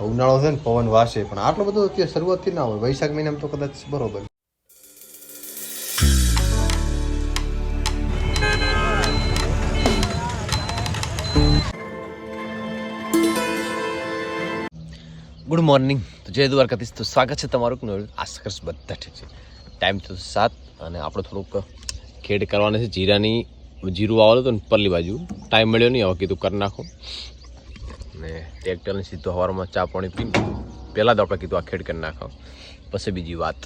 ઉનાળો છે ને પવન વાસે પણ આટલો બધો અત્યારે શરૂઆતથી ના હોય. વૈશાખ મહિનામાં તો કદાચ બરોબર. Good morning. તો જય દ્વારકાધીશ. તો સ્વાગત છે તમારું નવું. આશા કરીશ બધા ઠીક છે. ટાઈમ તો 7 અને આપણે થોડુંક ખેડ કરવાના છે. જીરું વાવેલું હતું ને પરલી બાજુ ટાઈમ મળ્યો નહીં. હવે કીધું કરી નાખો ને ટ્રેક્ટરને સીધો સવારમાં ચા પાણી પીને પહેલાં તો આપણે કીધું આ ખેડ કરી નાખો, પછી બીજી વાત.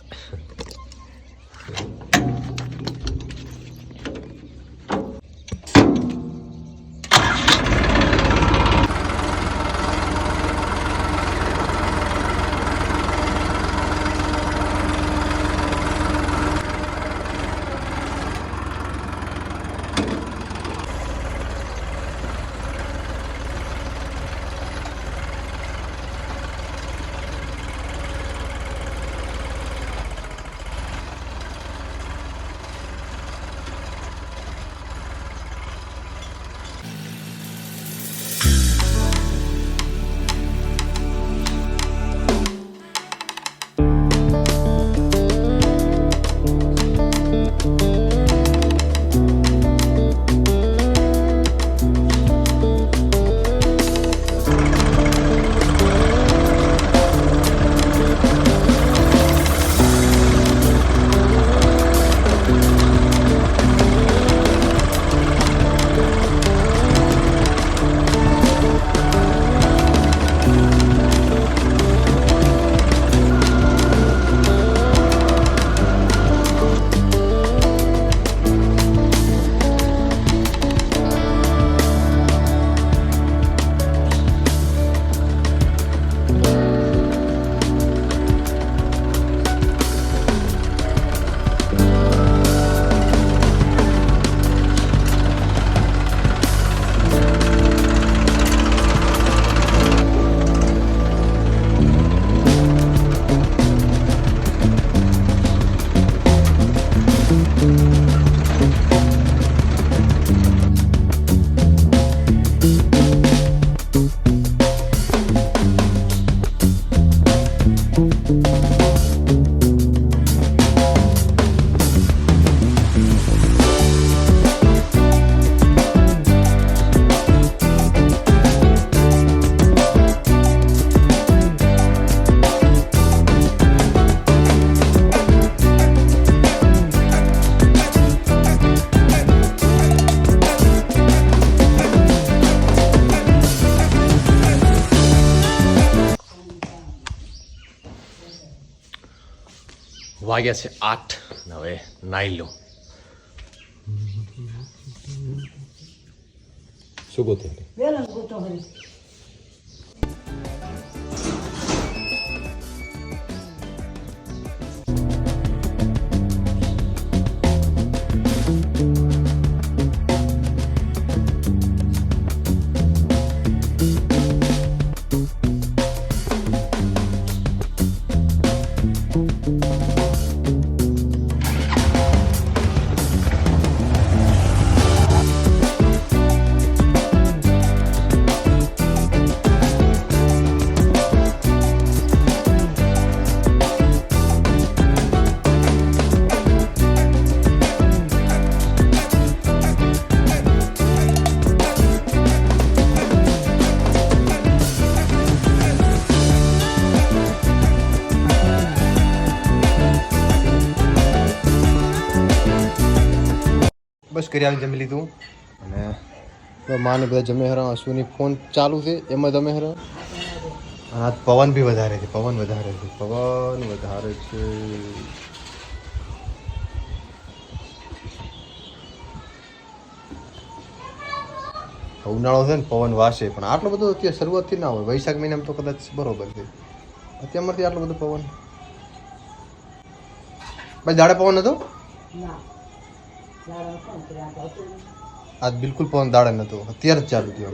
વાગ્યા છે 8. હવે નાઈ લો. શું ગોતો બસ કરી આવી જમી લીધું અને માને બધા જમે હરા. અશ્વિની ફોન ચાલુ છે એમાં તમે હરા. આ પવન બી વધારે છે. પવન વધારે છે. ઉનાળો છે ને પવન વાસે પણ આટલો બધો અત્યારે શરૂઆતથી ના હોય. વૈશાખ મહિનામાં તો કદાચ બરોબર છે. અત્યારમાંથી આટલો બધો પવન. ભાઈ દાડે પવન હતો આજ બિલકુલ પવન દાડે નતો. અત્યારે જ ચાલુ થયો.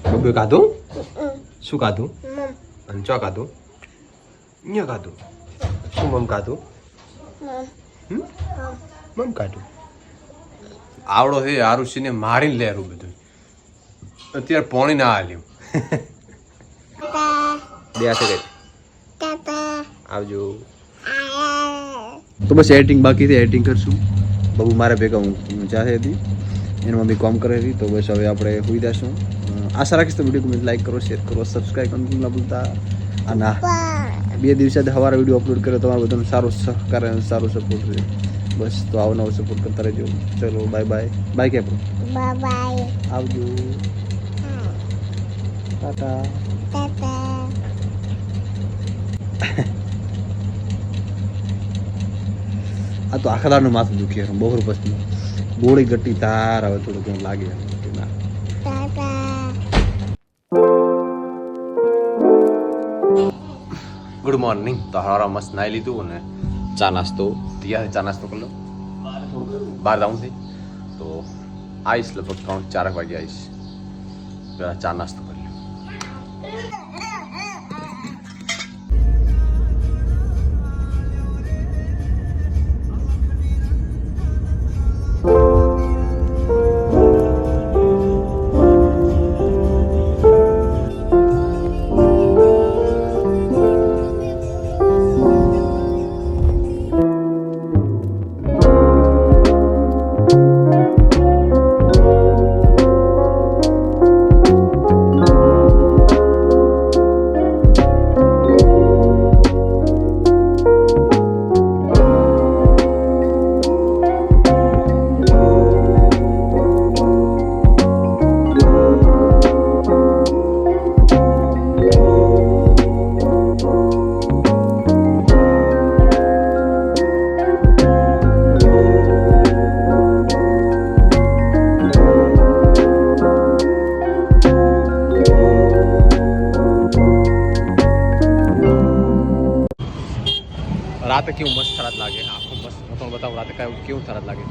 અમારે ખાધું. શું ખાધું? અને ચો ખાધું. અહીંયા ખાધું. શું મમ ખાધું? મમ ખાધું. આવડો હે આરુષિને મારીને લેરું બધું. અત્યારે પોણી ના હાલ્યું બે હાથે કઈ આવજો. તો બસ એડિટિંગ બાકી હતી, એડિટિંગ કરશું. બબુ મારા ભેગા હું ચાહે હતી, એની મમ્મી કામ કરે હતી. તો બસ હવે આપણે હોઈ જશું. આશા રાખીશ તો વિડીયો ગમે લાઈક કરો, શેર કરો, સબસ્ક્રાઈબ કરવાનું ના ભૂલતા. અને 2 દિવસ સવારે વિડીયો અપલોડ કર્યો. તમારું બધાનું સારો સહકાર અને સારો સપોર્ટ છે. બસ તો આવો નવો સપોર્ટ કરતા રહેજો. ચલો બાય બાય. બાય કે બાય બાય, આવજો, ટાટા. આ તો આખા દાડનું માથું દુખી બપોર પછી ગોળી ગટ્ટી તાર હવે થોડું ઘણું લાગે. Good morning. તો હવારા મસ્ત નાઈ લીધું અને ચા નાસ્તો તૈયાર. ચા નાસ્તો કરી લો, બહાર જવું છે તો આવીશ લગભગ 3-4 વાગે આવીશ. પેલા ચા નાસ્તો કરી લો. રાતે કેવું મસ્ત થરાદ લાગે, આખું મસ્ત. હું તમને બતાવું રાતે કેવું થરાદ લાગે.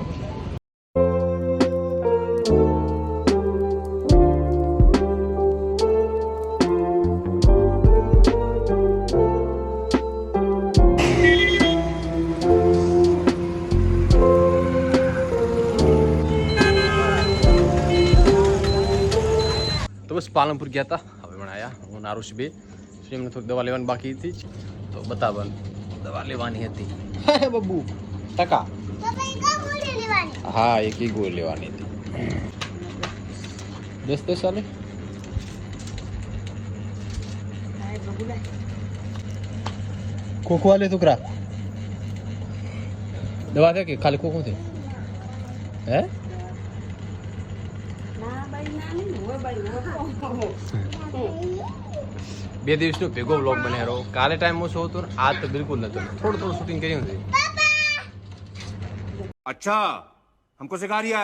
તો બસ પાલનપુર ગયા હતા, હવે પણ આવ્યા. હું નારુષ બે એમને થોડી દવા લેવાની બાકી હતી, તો બતાવવાનું દવા લેવાની હતી. બબુ ટકા હા, એક ગોળી લેવાની હતી. 10 સાલે ખોખો વાલે છોકરા દવા દે કે ખાલી ખોખો છે હે? 2 દિવસનો ભેગો વ્લોગ બનાવ્યો. કાલે ટાઈમ ઓછો હતો ને આજ તો બિલકુલ નતો. થોડું શૂટિંગ કર્યું છે. अच्छा हमको सिखा रिया